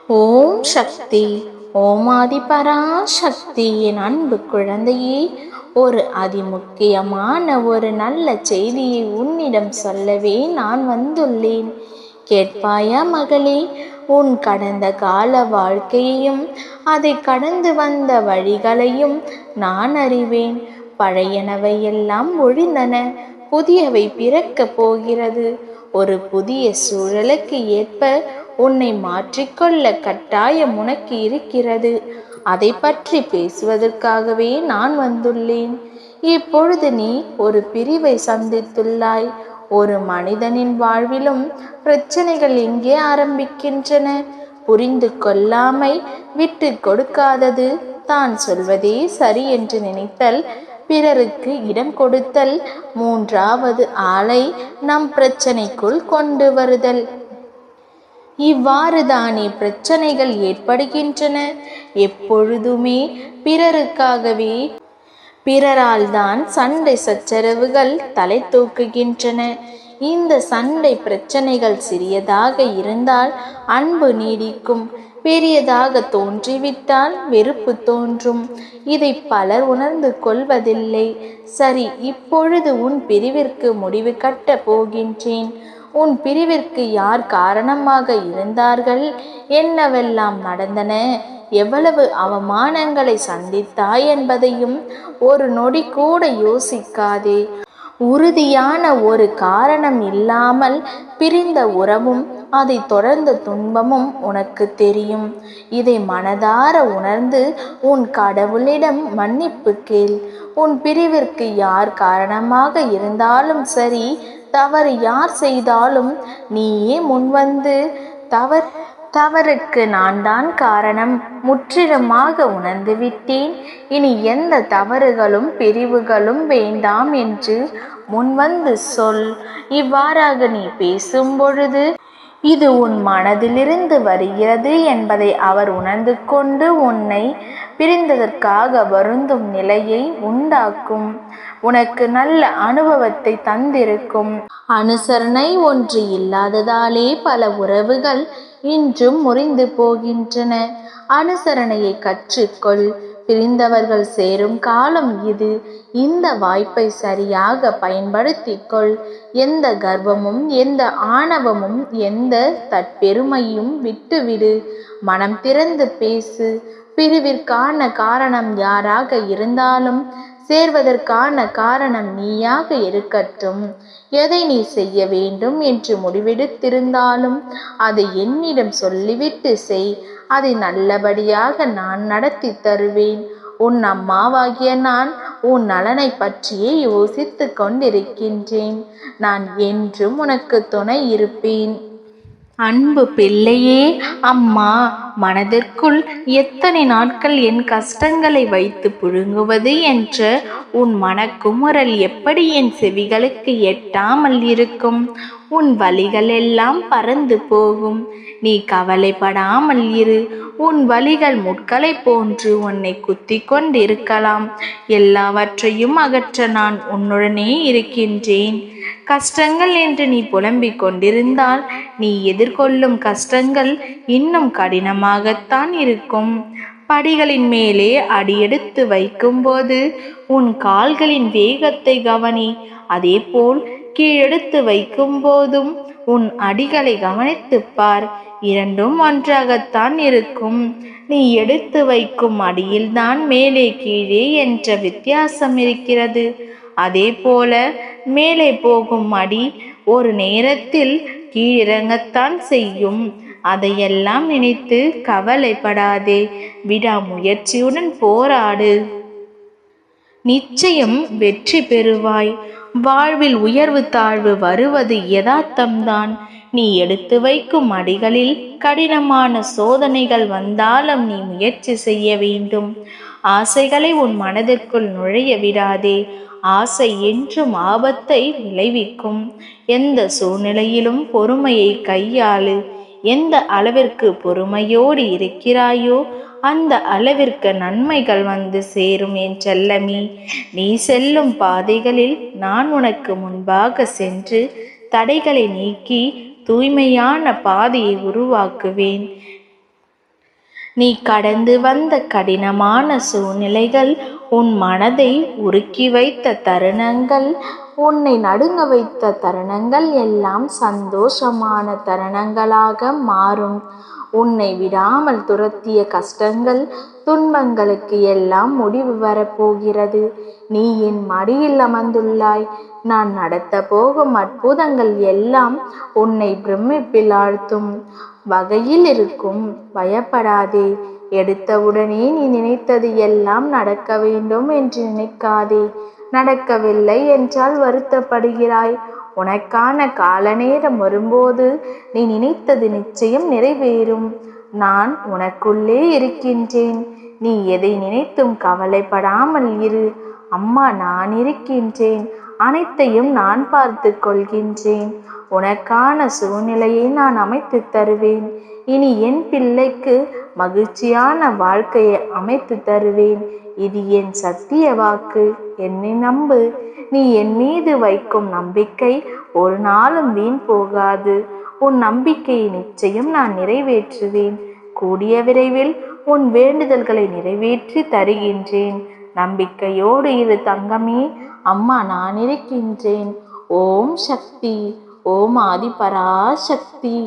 ஓம் சக்தி. ஓமாதி பராசக்தி. என் அன்பு குழந்தையே, ஒரு அதிமுக்கியமான ஒரு நல்ல செய்தியை உன்னிடம் சொல்லவே நான் வந்துள்ளேன். கேட்பாயா மகளே? உன் கடந்த கால வாழ்க்கையையும் அதை கடந்து வந்த வழிகளையும் நான் அறிவேன். பழையனவை எல்லாம் ஒழிந்தன, புதியவை பிறக்கப் போகிறது. ஒரு புதிய சூழலுக்கு ஏற்ப உன்னை மாற்றிக்கொள்ள கட்டாயம் உனக்கு இருக்கிறது. அதை பற்றி பேசுவதற்காகவே நான் வந்துள்ளேன். இப்பொழுது நீ ஒரு பிரிவை சந்தித்துள்ளாய். ஒரு மனிதனின் வாழ்விலும் பிரச்சனைகள் எங்கே ஆரம்பிக்கின்றன? புரிந்து கொள்ளாமை, விட்டு கொடுக்காதது, தான் சொல்வதே சரி என்று நினைத்தல், பிறருக்கு இடம் கொடுத்தல், மூன்றாவது ஆளை நம் பிரச்சனைக்குள் கொண்டு வருதல். இவ்வாறு தானே பிரச்சனைகள் ஏற்படுகின்றன. எப்பொழுதுமே பிறருக்காகவே, பிறரால் தான் சண்டை சச்சரவுகள் தலை தூக்குகின்றன. இந்த சண்டை பிரச்சனைகள் சிறியதாக இருந்தால் அன்பு நீடிக்கும், பெரியதாக தோன்றிவிட்டால் வெறுப்பு தோன்றும். இதை பலர் உணர்ந்து கொள்வதில்லை. சரி, இப்பொழுது உன் பிரிவிற்கு முடிவு கட்ட போகின்றேன். உன் பிரிவிற்கு யார் காரணமாக இருந்தார்கள்? என்னவெல்லாம் நடந்தன? எவ்வளவு அவமானங்களை சந்தித்தாய் என்பதையும் ஒரு நொடி கூட யோசிக்காதே. உறுதியான ஒரு காரணம் இல்லாமல் பிரிந்த உறவும் அதை தொடர்ந்த துன்பமும் உனக்கு தெரியும். இதை மனதார உணர்ந்து உன் கடவுளிடம் மன்னிப்பு கேள். உன் பிரிவிற்கு யார் காரணமாக இருந்தாலும் சரி, தவறு யார் செய்தாலும் நீயே முன்வந்து தவறுக்கு நான் தான் காரணம், முற்றிலுமாக உணர்ந்து விட்டேன், இனி எந்த தவறுகளும் பிரிவுகளும் வேண்டாம் என்று முன்வந்து சொல். இவ்வாறாக நீ பேசும் பொழுது இது உன் மனதிலிருந்து வருகிறது என்பதை அவர் உணர்ந்து கொண்டு உன்னை பிரிந்ததற்காக வருந்தும் நிலையை உண்டாக்கும். உனக்கு நல்ல அனுபவத்தை தந்திருக்கும். அனுசரணை ஒன்று இல்லாததாலே பல உறவுகள் இன்றும் முறிந்து போகின்றன. அனுசரணையை கற்றுக்கொள். பிரிந்தவர்கள் சேரும் காலம் இது. இந்த வாய்ப்பை சரியாக பயன்படுத்திக்கொள். எந்த கர்வமும், எந்த ஆணவமும், எந்த தற்பெருமையும் விட்டுவிடு. மனம் திறந்து பேசு. பிரிவிற்கான காரணம் யாராக இருந்தாலும் சேர்வதற்கான காரணம் நீயாக இருக்கட்டும். எதை நீ செய்ய வேண்டும் என்று முடிவெடுத்திருந்தாலும் அதை என்னிடம் சொல்லிவிட்டு செய். அதை நல்லபடியாக நான் நடத்தி தருவேன். உன் அம்மாவாகிய நான் உன் நலனை பற்றியே யோசித்து கொண்டிருக்கின்றேன். நான் என்றும் உனக்கு துணை இருப்பேன். அன்பு பிள்ளையே, அம்மா மனதிற்குள் எத்தனை நாட்கள் என் கஷ்டங்களை வைத்து புழுங்குவது என்ற உன் மனக்குமுறல் எப்படி என் செவிகளுக்கு எட்டாமல் இருக்கும்? உன் வலிகள் எல்லாம் பறந்து போகும். நீ கவலைப்படாமல் இரு. உன் வலிகள் முட்களை போன்று உன்னை குத்தி கொண்டிருக்கலாம். எல்லாவற்றையும் அகற்ற நான் உன்னுடனே இருக்கின்றேன். கஷ்டங்கள் என்று நீ புலம்பிக் கொண்டிருந்தால் நீ எதிர்கொள்ளும் கஷ்டங்கள் இன்னும் கடினமாகத்தான் இருக்கும். படிகளின் மேலே அடியெடுத்து வைக்கும்போது உன் கால்களின் வேகத்தை கவனி. அதேபோல் கீழெடுத்து வைக்கும் போதும் உன் அடிகளை கவனித்துப் பார். இரண்டும் ஒன்றாகத்தான் இருக்கும். நீ எடுத்து வைக்கும் அடியில்தான் மேலே கீழே என்ற வித்தியாசம் இருக்கிறது. அதே போல மேலே போகும் அடி ஒரு நேரத்தில் கீழிறங்கத்தான் செய்யும். அதையெல்லாம் நினைத்து கவலைப்படாதே. விடாமுயற்சியுடன் போராடு. நிச்சயம் வெற்றி பெறுவாய். வாழ்வில் உயர்வு தாழ்வு வருவது யதார்த்தம்தான். நீ எடுத்து வைக்கும் அடிகளில் கடினமான சோதனைகள் வந்தாலும் நீ முயற்சி செய்ய வேண்டும். ஆசைகளை உன் மனதிற்குள் நுழைய விடாதே. ஆசை என்றும் ஆபத்தை விளைவிக்கும். எந்த சூழ்நிலையிலும் பொறுமையை கையாளு. எந்த அளவிற்கு பொறுமையோடு இருக்கிறாயோ அந்த அளவிற்கு நன்மைகள் வந்து சேரும் என் செல்லமே. நீ செல்லும் பாதைகளில் நான் உனக்கு முன்பாக சென்று தடைகளை நீக்கி தூய்மையான பாதையை உருவாக்குவேன். நீ கடந்து வந்த கடினமான சூழ்நிலைகள், உன் மனதை உருக்கி வைத்த தருணங்கள், உன்னை நடுங்க வைத்த தருணங்கள் எல்லாம் சந்தோஷமான தருணங்களாக மாறும். உன்னை விடாமல் துரத்திய கஷ்டங்கள், துன்பங்களுக்கு எல்லாம் முடிவு வரப்போகிறது. நீ என் மடியில் அமர்ந்துள்ளாய். நான் நடத்த போகும் அற்புதங்கள் எல்லாம் உன்னை பிரமிப்பில் ஆழ்த்தும் வகையில் இருக்கும். பயப்படாதே. எடுத்தவுடனே நீ நினைத்தது எல்லாம் நடக்க வேண்டும் என்று நினைக்காதே. நடக்கவில்லை என்றால் வருத்தப்படுகிறாய். உனக்கான கால நேரம் வரும்போது நீ நினைத்தது நிச்சயம் நிறைவேறும். நான் உனக்குள்ளே இருக்கின்றேன். நீ எதை நினைத்தும் கவலைப்படாமல் இரு. அம்மா நான் இருக்கின்றேன். அனைத்தையும் நான் பார்த்து கொள்கின்றேன். உனக்கான சூழ்நிலையை நான் அமைத்து தருவேன். இனி என் பிள்ளைக்கு மகிழ்ச்சியான வாழ்க்கையை அமைத்து தருவேன். இது என் சத்திய வாக்கு. என்னை நம்பு. நீ என் மீது வைக்கும் நம்பிக்கை ஒரு நாளும் வீண் போகாது. உன் நம்பிக்கையை நிச்சயம் நான் நிறைவேற்றுவேன். கூடிய விரைவில் உன் வேண்டுதல்களை நிறைவேற்றி தருகின்றேன். நம்பிக்கையோடு இரு தங்கமே. அம்மா நான் இருக்கின்றேன். ஓம் சக்தி. ஓம் ஆதிபராசக்தி.